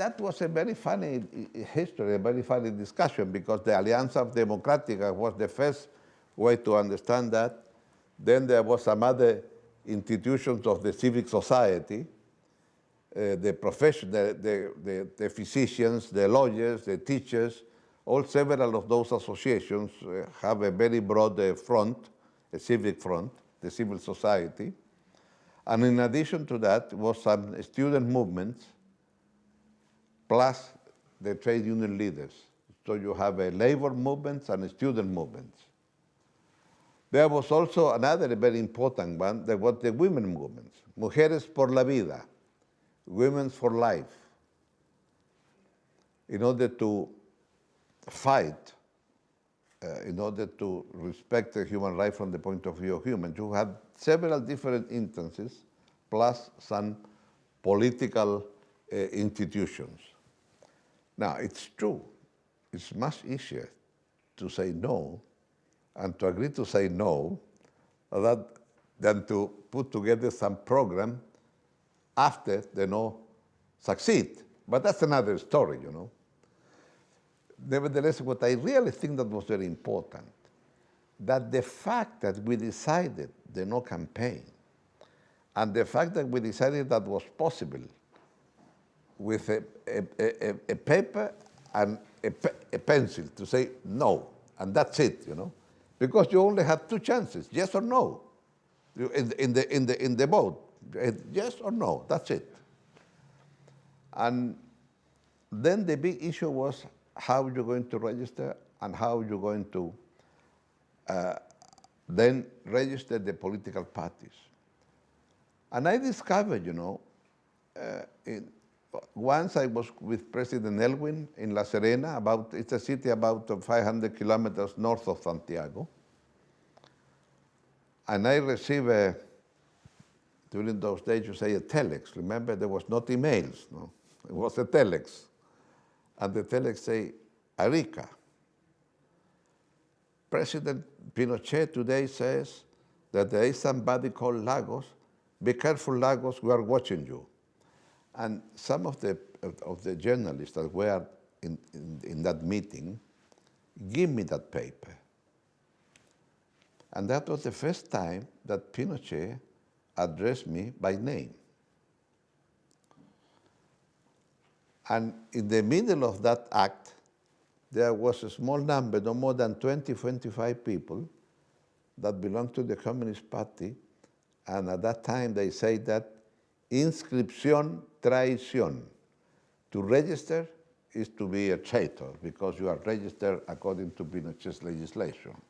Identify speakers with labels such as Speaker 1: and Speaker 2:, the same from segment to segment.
Speaker 1: that was a very funny history, a very funny discussion, because the Alianza Democrática was the first way to understand that. Then there was some other institutions of the civic society, the profession, the physicians, the lawyers, the teachers. All several of those associations have a very broad front, a civic front, the civil society. And in addition to that was some student movements, plus the trade union leaders. So you have a labor movements and student movements. There was also another very important one, that was the women movements. Mujeres por la vida, women for life. In order to fight, in order to respect the human right from the point of view of humans, you had several different instances, plus some political institutions. Now, it's true, it's much easier to say no and to agree to say no than to put together some program after the no succeed. But that's another story, you know. Nevertheless, what I really think that was very important, that the fact that we decided the no campaign, and the fact that we decided that was possible with a paper and a pencil to say no, and that's it, you know, because you only have two chances, yes or no, in the vote, yes or no, that's it. And then the big issue was how you're going to register and how you're going to then register the political parties. And I discovered, you know, once I was with President Elwin in La Serena, it's a city about 500 kilometers north of Santiago. And I received, during those days, you say a telex. Remember, there was not emails, no? It was a telex. And the telex say, Arica, President Pinochet today says that there is somebody called Lagos. Be careful, Lagos, we are watching you. And some of the journalists that were in that meeting give me that paper. And that was the first time that Pinochet addressed me by name. And in the middle of that act, there was a small number, no more than 20, 25 people that belonged to the Communist Party. And at that time, they say that inscripción traición. To register is to be a traitor, because you are registered according to Pinochet's legislation.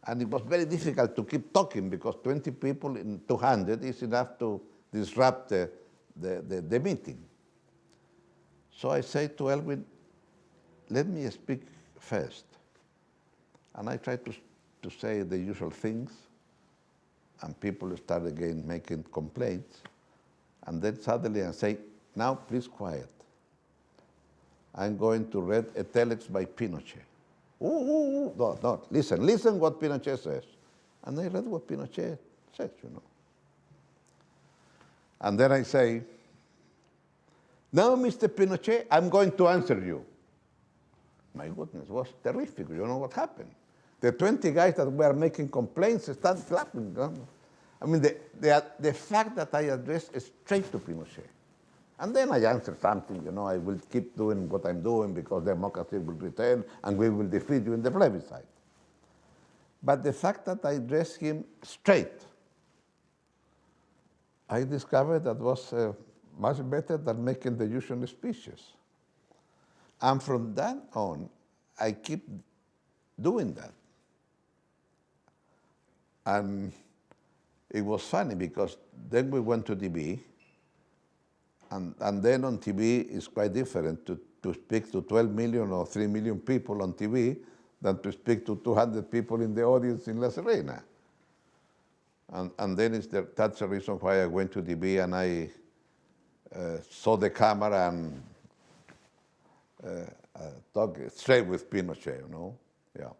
Speaker 1: And it was very difficult to keep talking, because 20 people in 200 is enough to disrupt the meeting. So I say to Elwin, let me speak first. And I try to say the usual things, and people start again making complaints. And then suddenly I say, now please quiet. I'm going to read a telex by Pinochet. No, listen what Pinochet says. And I read what Pinochet says, you know. And then I say, now, Mr. Pinochet, I'm going to answer you. My goodness, it was terrific. You know what happened? The 20 guys that were making complaints started clapping. You know? I mean, the fact that I addressed straight to Pinochet. And then I answered something, you know, I will keep doing what I'm doing because democracy will return and we will defeat you in the plebiscite. But the fact that I addressed him straight, I discovered that was much better than making the usual speeches. And from then on, I keep doing that. And it was funny because then we went to TV, and then on TV it's quite different to speak to 12 million or 3 million people on TV than to speak to 200 people in the audience in La Serena. And then that's the reason why I went to TV and I saw the camera and talked straight with Pinochet, you know, yeah.